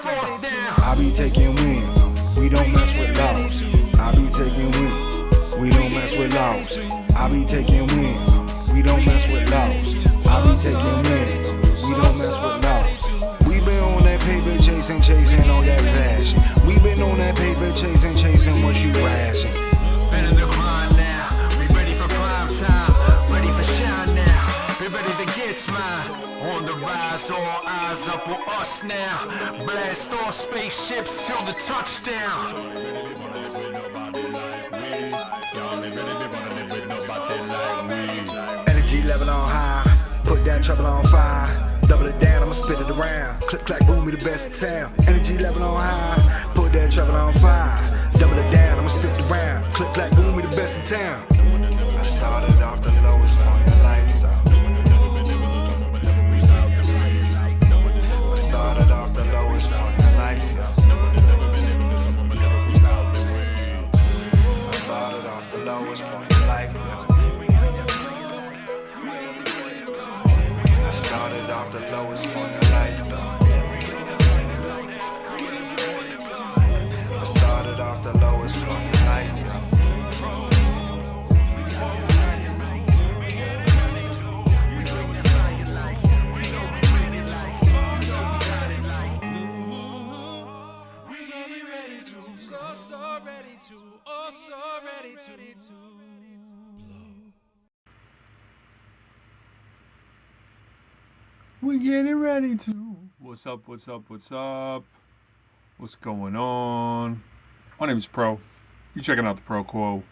I be taking win, we don't mess with laws. I be taking win, we don't mess with laws. I be taking win, we don't mess with laws. I be taking win, we don't mess with laws. We been on that paper chasing all that fashion. We been on that paper chasing what you ration. Been in the grind now, we ready for prime time, ready for shine now, be ready to get smile. On the rise, all eyes up on us now. Blast off spaceships till the touchdown. Energy level on high, put that trouble on fire. Double it down, I'ma spit it around. Click, clack, boom, we the best in town. Energy level on high, put that trouble on fire. Double it down, I'ma spit it around. Click, clack, boom, we the best in town. I started off the lowest point in life, though. I started off the lowest point in life, though. I started off the lowest point in life, though. I started off the lowest point in life, though. I started off the lowest point in life, though. We're getting ready to. What's up, what's up, what's up? What's going on? My name's Pro. You're checking out the ProQuo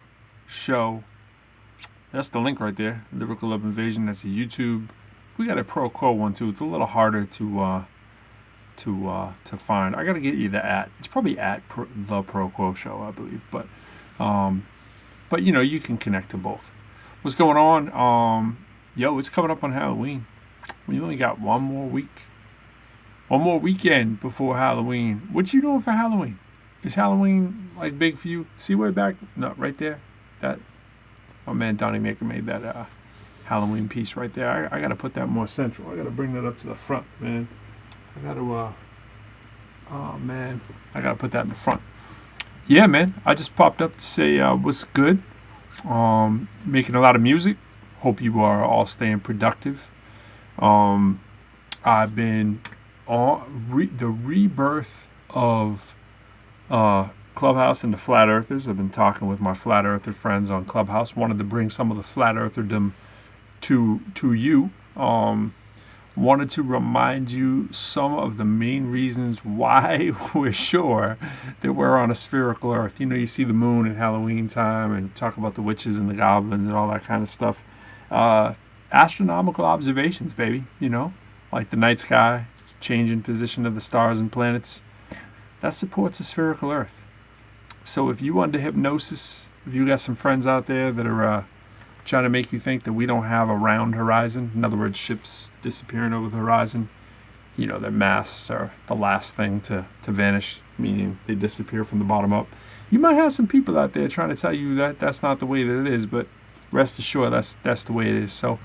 Show. That's the link right there. Lyrical Love Invasion. That's a YouTube. We got a ProQuo one too. It's a little harder to find. I gotta get you the at. It's probably at the ProQuo Show, I believe. But you know, you can connect to both. What's going on? Yo, it's coming up on Halloween. We only got one more weekend before Halloween. What you doing for Halloween? Is Halloween like big for you? See way back? No, right there. That my man Donnie Maker made that Halloween piece right there. I gotta put that more central. I gotta bring that up to the front, man. I gotta oh man, I gotta put that in the front. Yeah, man. I just popped up to say what's good. Making a lot of music. Hope you are all staying productive. I've been on the rebirth of Clubhouse and the Flat Earthers. I've been talking with my Flat Earther friends on Clubhouse. Wanted to bring some of the Flat Eartherdom to you. Wanted to remind you some of the main reasons why we're sure that we're on a spherical Earth. You know, you see the moon at Halloween time and talk about the witches and the goblins and all that kind of stuff. Astronomical observations, baby, you know, like the night sky, changing position of the stars and planets. That supports a spherical Earth. So if you under hypnosis, if you got some friends out there that are trying to make you think that we don't have a round horizon, in other words, ships disappearing over the horizon, you know, their masts are the last thing to vanish, meaning they disappear from the bottom up. You might have some people out there trying to tell you that that's not the way that it is, but rest assured that's the way it is. So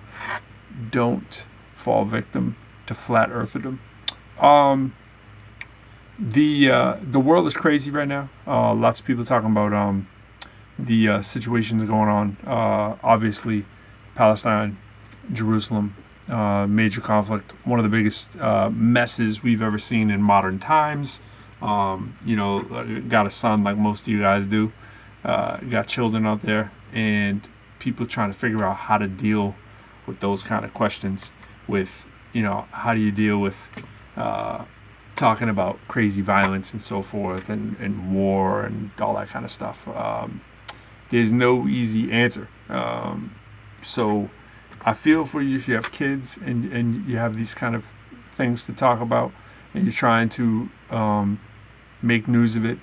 don't fall victim to flat eartherdom. The world is crazy right now. Lots of people talking about the situations going on. Obviously, Palestine, Jerusalem, major conflict. One of the biggest messes we've ever seen in modern times. You know, got a son like most of you guys do. Got children out there, and people trying to figure out how to deal with those kind of questions. With, you know, how do you deal with talking about crazy violence and so forth, and war and all that kind of stuff. There's no easy answer. So I feel for you if you have kids and you have these kind of things to talk about and you're trying to make news of it.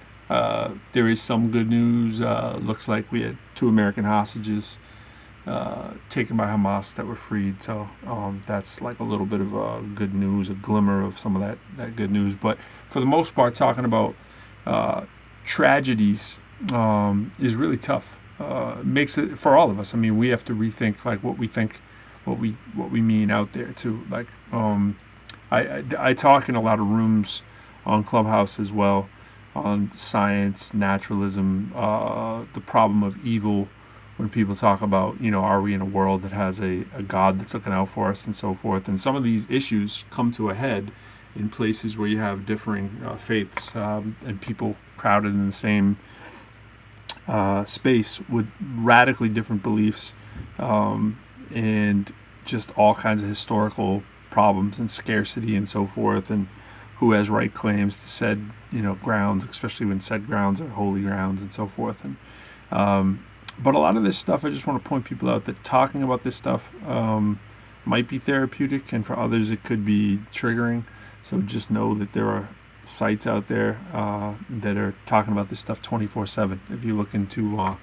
There is some good news. Looks like we had 2 American hostages taken by Hamas that were freed. So that's like a little bit of good news, a glimmer of some of that good news. But for the most part, talking about tragedies is really tough. Makes it for all of us. I mean, we have to rethink like what we think, what we mean out there too. Like I talk in a lot of rooms on Clubhouse as well, on science, naturalism, the problem of evil. When people talk about, are we in a world that has a God that's looking out for us and so forth. And some of these issues come to a head in places where you have differing faiths and people crowded in the same space with radically different beliefs and just all kinds of historical problems and scarcity and so forth, and who has right claims to said grounds, especially when said grounds are holy grounds and so forth. And but a lot of this stuff, I just want to point people out that talking about this stuff might be therapeutic, and for others it could be triggering. So just know that there are sites out there that are talking about this stuff 24/7 if you're looking to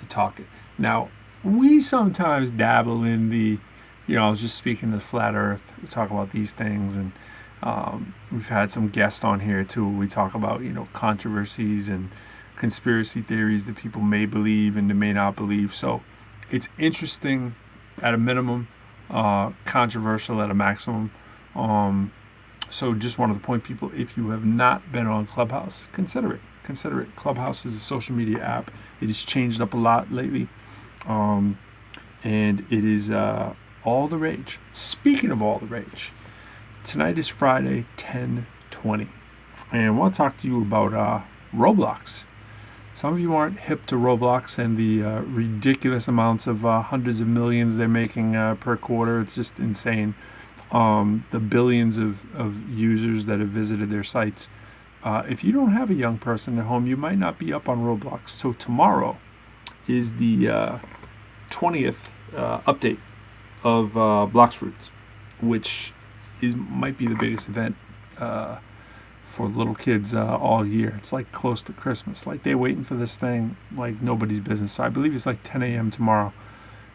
talk it. Now, we sometimes dabble in the, I was just speaking to Flat Earth. We talk about these things, and we've had some guests on here too. We talk about, controversies and conspiracy theories that people may believe and they may not believe. So it's interesting at a minimum, controversial at a maximum. So just wanted to point people, if you have not been on Clubhouse, consider it. Clubhouse is a social media app. It has changed up a lot lately. And it is all the rage. Speaking of all the rage, tonight is Friday, 10/20. And I want to talk to you about Roblox. Some of you aren't hip to Roblox and the ridiculous amounts of hundreds of millions they're making per quarter. It's just insane. The billions of users that have visited their sites. If you don't have a young person at home, you might not be up on Roblox. So tomorrow is the 20th update of Blox Fruits, which might be the biggest event for little kids all year. It's like close to Christmas. Like they're waiting for this thing like nobody's business. So I believe it's like 10 a.m. tomorrow.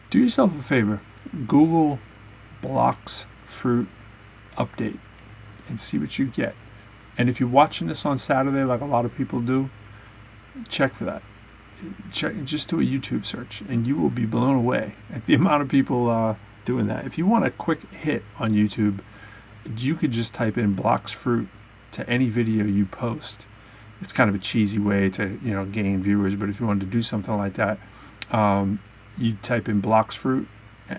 Do yourself a favor. Google Blox Fruit update and see what you get. And if you're watching this on Saturday, like a lot of people do, check for that. Just do a YouTube search, and you will be blown away at the amount of people doing that. If you want a quick hit on YouTube, you could just type in Blox Fruit to any video you post. It's kind of a cheesy way to gain viewers, but if you wanted to do something like that, you type in Blox Fruit,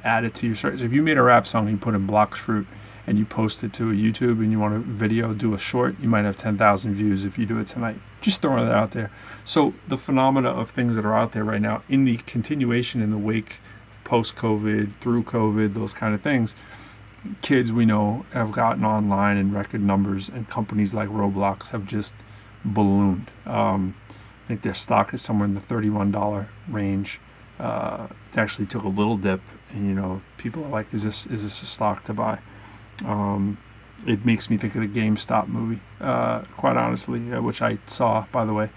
add it to your search. If you made a rap song, you put in Blox Fruit, and you post it to a YouTube, and you want a video, do a short, you might have 10,000 views if you do it tonight. Just throwing that out there. So the phenomena of things that are out there right now, in the continuation, in the wake of post-COVID, through COVID, those kind of things, kids we know have gotten online in record numbers, and companies like Roblox have just ballooned. I think their stock is somewhere in the $31 range. It actually took a little dip, and people are like, is this a stock to buy? It makes me think of the GameStop movie, quite honestly, which I saw, by the way.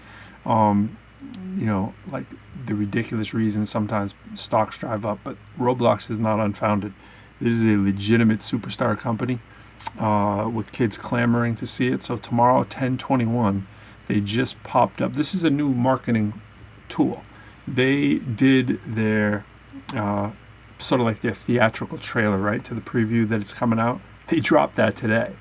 Like the ridiculous reasons sometimes stocks drive up, but Roblox is not unfounded. This is a legitimate superstar company with kids clamoring to see it. So tomorrow, 10/21, they just popped up. This is a new marketing tool. They did their sort of like their theatrical trailer, right, to the preview that it's coming out. They dropped that today.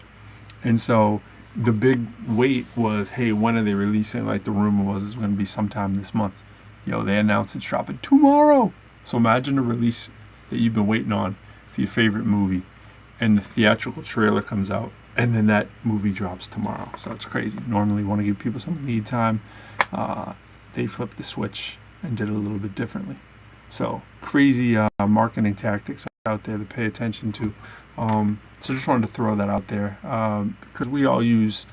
And so the big wait was, hey, when are they releasing? Like the rumor was it's going to be sometime this month. They announced it's dropping tomorrow. So imagine a release that you've been waiting on for your favorite movie, and the theatrical trailer comes out, and then that movie drops tomorrow. So it's crazy. Normally want to give people some lead time. They flipped the switch and did it a little bit differently. So crazy marketing tactics out there to pay attention to. So just wanted to throw that out there because we all use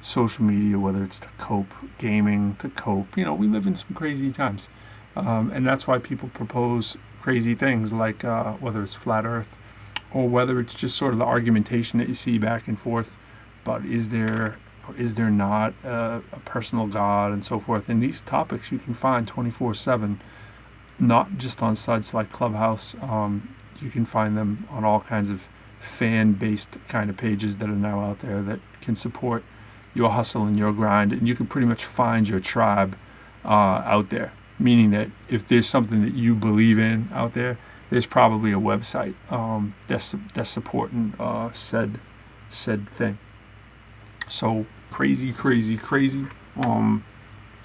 social media, whether it's to cope, gaming, to cope. We live in some crazy times. And that's why people propose crazy things like whether it's flat earth or whether it's just sort of the argumentation that you see back and forth about is there or is there not a personal God and so forth. And these topics you can find 24/7, not just on sites like Clubhouse. You can find them on all kinds of fan-based kind of pages that are now out there that can support your hustle and your grind. And you can pretty much find your tribe out there, meaning that if there's something that you believe in out there, there's probably a website that's supporting said thing. So crazy, crazy, crazy.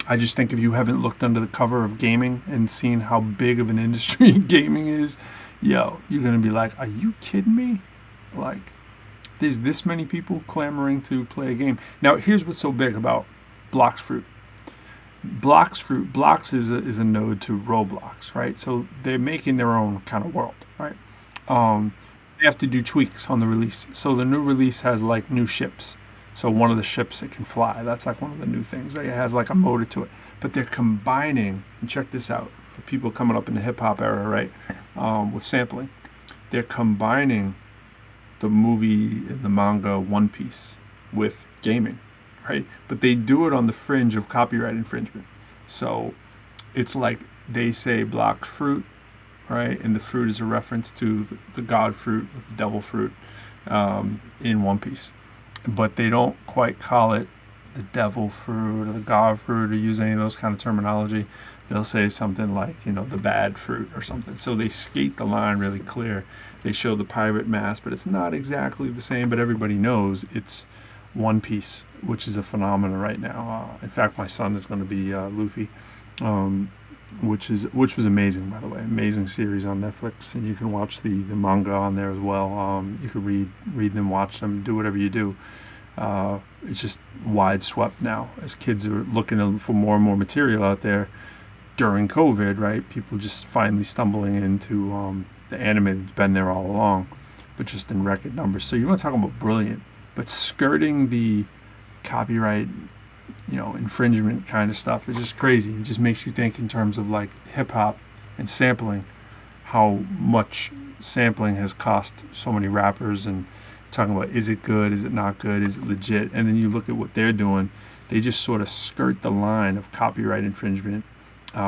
I just think if you haven't looked under the cover of gaming and seen how big of an industry gaming is, yo, you're gonna be like, are you kidding me? Like, there's this many people clamoring to play a game. Now, here's what's so big about Blox Fruit. Blox is a node to Roblox, right? So they're making their own kind of world, right? They have to do tweaks on the release. So the new release has like new ships. So one of the ships, it can fly. That's like one of the new things. It has like a motor to it. But they're combining, and check this out, for people coming up in the hip hop era, right? With sampling. They're combining the movie and the manga One Piece with gaming, right? But they do it on the fringe of copyright infringement. So it's like they say Blox Fruit, right? And the fruit is a reference to the god fruit, the devil fruit, in One Piece. But they don't quite call it the devil fruit or the god fruit or use any of those kind of terminology. They'll say something like, the bad fruit or something. So they skate the line really clear. They show the pirate mask, but it's not exactly the same, but everybody knows it's One Piece, which is a phenomenon right now. In fact, my son is going to be Luffy, which was amazing, by the way. Amazing series on Netflix, and you can watch the manga on there as well. You can read them, watch them, do whatever you do. It's just wide swept now as kids are looking for more and more material out there during COVID, right? People just finally stumbling into the anime that's been there all along, but just in record numbers. So you want to talk about brilliant, but skirting the copyright, infringement kind of stuff is just crazy. It just makes you think in terms of like hip hop and sampling, how much sampling has cost so many rappers, and talking about, is it good, is it not good, is it legit? And then you look at what they're doing, they just sort of skirt the line of copyright infringement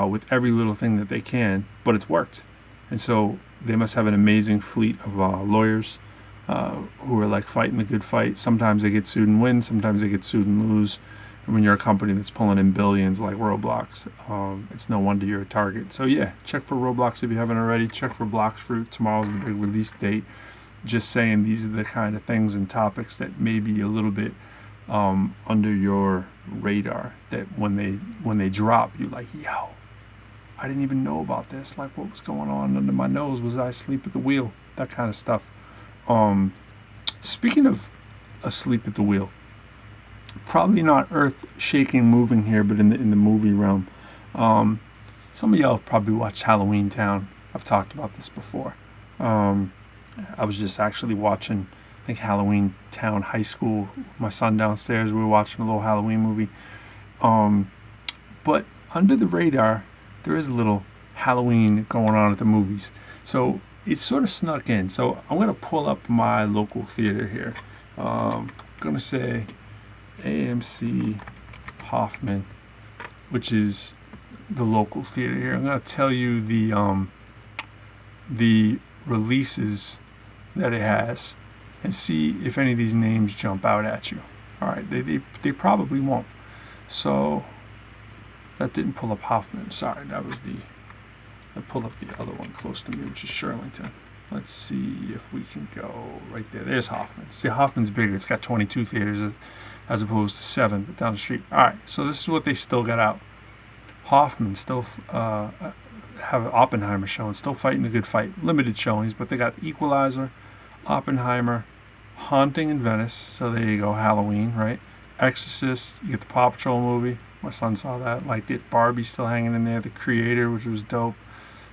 with every little thing that they can, but it's worked. And so they must have an amazing fleet of lawyers who are like fighting the good fight. Sometimes they get sued and win, sometimes they get sued and lose. And when you're a company that's pulling in billions like Roblox, it's no wonder you're a target. So yeah, check for Roblox if you haven't already. Check for Blox Fruit. Tomorrow's the big release date. Just saying, these are the kind of things and topics that may be a little bit under your radar, that when they drop, you're like, yo, I didn't even know about this. Like, what was going on under my nose? Was I asleep at the wheel? That kind of stuff. Speaking of asleep at the wheel, probably not earth-shaking moving here, but in the movie realm. Some of y'all have probably watched Halloween Town. I've talked about this before. I was just actually watching, I think, Halloween Town High School. My son downstairs, we were watching a little Halloween movie. But under the radar, there is a little Halloween going on at the movies. So it's sort of snuck in. So I'm going to pull up my local theater here. I'm going to say AMC Hoffman, which is the local theater here. I'm going to tell you the releases that it has and see if any of these names jump out at you. All right, they probably won't. So that didn't pull up Hoffman. Sorry, I pulled up the other one close to me, which is Shirlington. Let's see if we can go right there. There's Hoffman. See, Hoffman's bigger. It's got 22 theaters as opposed to 7 down the street. All right, so this is what they still got out. Hoffman still have Oppenheimer showing, still fighting the good fight. Limited showings, but they got Equalizer, Oppenheimer, Haunting in Venice. So there you go, Halloween, right? Exorcist, you get the Paw Patrol movie. My son saw that, liked it. Barbie still hanging in there. The Creator, which was dope.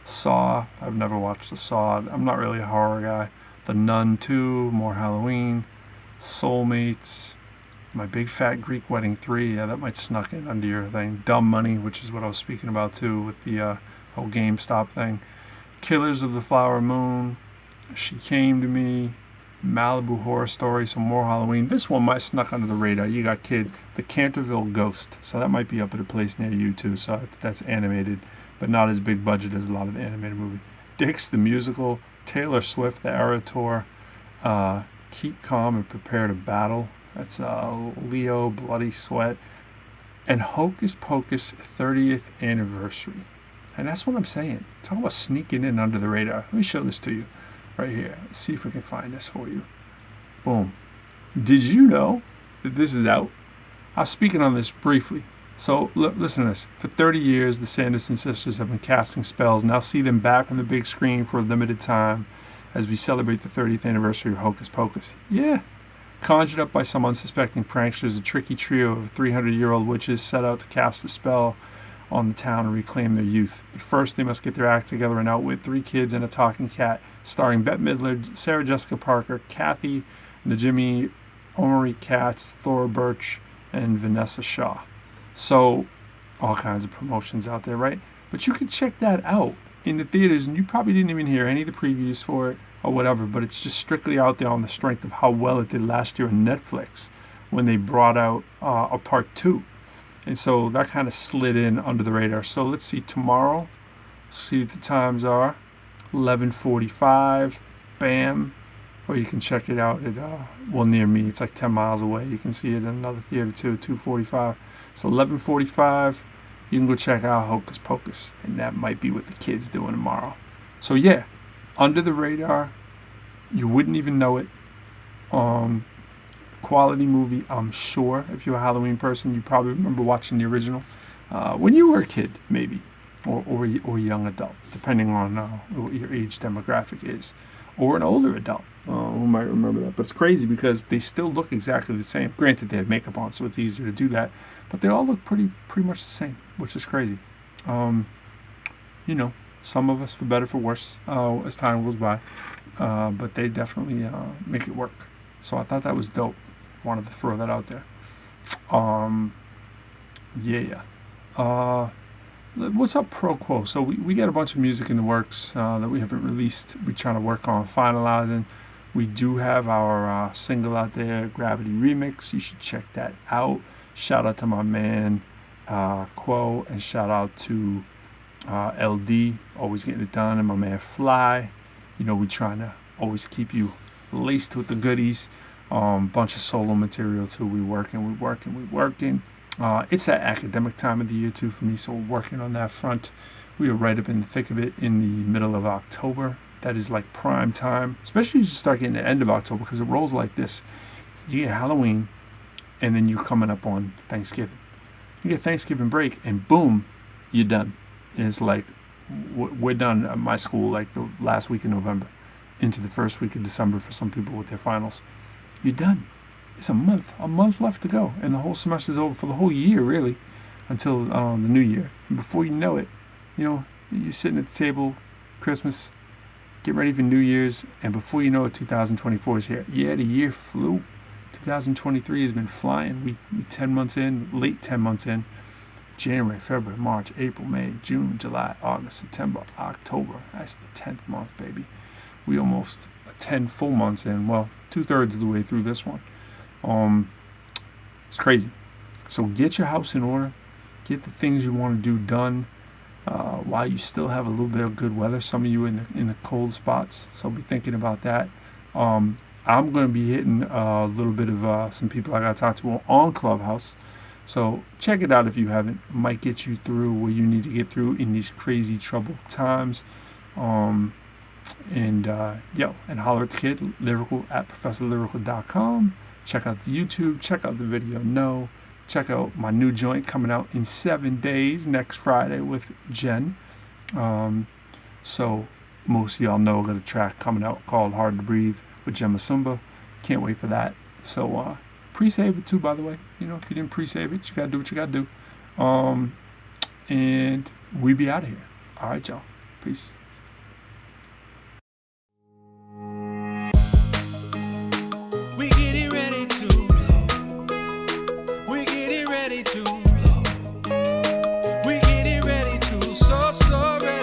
Saw, I've never watched the Saw. I'm not really a horror guy. The Nun 2, more Halloween. Soulmates, My Big Fat Greek Wedding 3. Yeah, that might snuck in under your thing. Dumb Money, which is what I was speaking about too with the whole GameStop thing. Killers of the Flower Moon. She Came to Me. Malibu Horror Story, some more Halloween. This one might snuck under the radar. You got kids. The Canterville Ghost. So that might be up at a place near you too. So that's animated, but not as big budget as a lot of the animated movie. Dix the Musical. Taylor Swift, the Era Tour. Keep Calm and Prepare to Battle. That's Leo, Bloody Sweat. And Hocus Pocus 30th Anniversary. And that's what I'm saying. Talk about sneaking in under the radar. Let me show this to you. Right here. Let's see if we can find this for you. Boom. Did you know that this is out? I was speaking on this briefly. So listen to this. For 30 years, the Sanderson sisters have been casting spells. Now see them back on the big screen for a limited time as we celebrate the 30th anniversary of Hocus Pocus. Yeah. Conjured up by some unsuspecting pranksters, a tricky trio of 300-year-old witches set out to cast a spell on the town and reclaim their youth. But first, they must get their act together and outwit 3 kids and a talking cat, starring Bette Midler, Sarah Jessica Parker, Kathy Najimy, Omari Katz, Thora Birch, and Vanessa Shaw. So, all kinds of promotions out there, right? But you can check that out in the theaters, and you probably didn't even hear any of the previews for it or whatever, but it's just strictly out there on the strength of how well it did last year on Netflix when they brought out a part 2. And so that kind of slid in under the radar. So let's see, tomorrow, see what the times are, 11:45, bam. Or you can check it out at, near me, it's like 10 miles away. You can see it in another theater too, 2:45. So 11:45, you can go check out Hocus Pocus. And that might be what the kids doing tomorrow. So yeah, under the radar, you wouldn't even know it. Quality movie, I'm sure. If you're a Halloween person, you probably remember watching the original when you were a kid, maybe, or a young adult, depending on what your age demographic is, or an older adult who might remember that. But it's crazy because they still look exactly the same. Granted, they have makeup on, so it's easier to do that, but they all look pretty much the same, which is crazy. Some of us for better, for worse, as time goes by, but they definitely make it work. So I thought that was dope. Wanted to throw that out there. What's up, ProQuo? So we got a bunch of music in the works that we haven't released. We're trying to work on finalizing. We do have our single out there, Gravity Remix. You should check that out. Shout out to my man Quo, and shout out to LD, always getting it done, and my man Fly. We trying to always keep you laced with the goodies. Bunch of solo material too. We working. It's that academic time of the year too for me, so we're working on that front. We are right up in the thick of it in the middle of October. That is like prime time, especially as you start getting the end of October, because it rolls like this. You get Halloween, and then you're coming up on Thanksgiving. You get Thanksgiving break, and boom, you're done. And it's like we're done at my school like the last week of November into the first week of December for some people with their finals. You're done. It's a month left to go, and the whole semester's over for the whole year, really, until the new year. And before you know it, you're sitting at the table, Christmas, getting ready for New Year's, and before you know it, 2024 is here. Yeah, the year flew. 2023 has been flying. We 10 months in, late 10 months in. January, February, March, April, May, June, July, August, September, October. That's the 10th month, baby. We almost 10 full months in. Well, 2/3 of the way through this one. It's crazy. So get your house in order. Get the things you want to do done while you still have a little bit of good weather. Some of you in the cold spots, so be thinking about that. I'm going to be hitting a little bit of some people I got to talk to on Clubhouse. So check it out if you haven't. Might get you through where you need to get through in these crazy troubled times. And holler at the kid, lyrical at professorlyrical.com. Check out the YouTube, check out the video. Check out my new joint coming out in 7 days, next Friday with Jen. So most of y'all know I got a track coming out called Hard to Breathe with Jen Masumba. Can't wait for that. So pre-save it too, by the way. If you didn't pre-save it, you gotta do what you gotta do. And we be out of here. All right, y'all. Peace.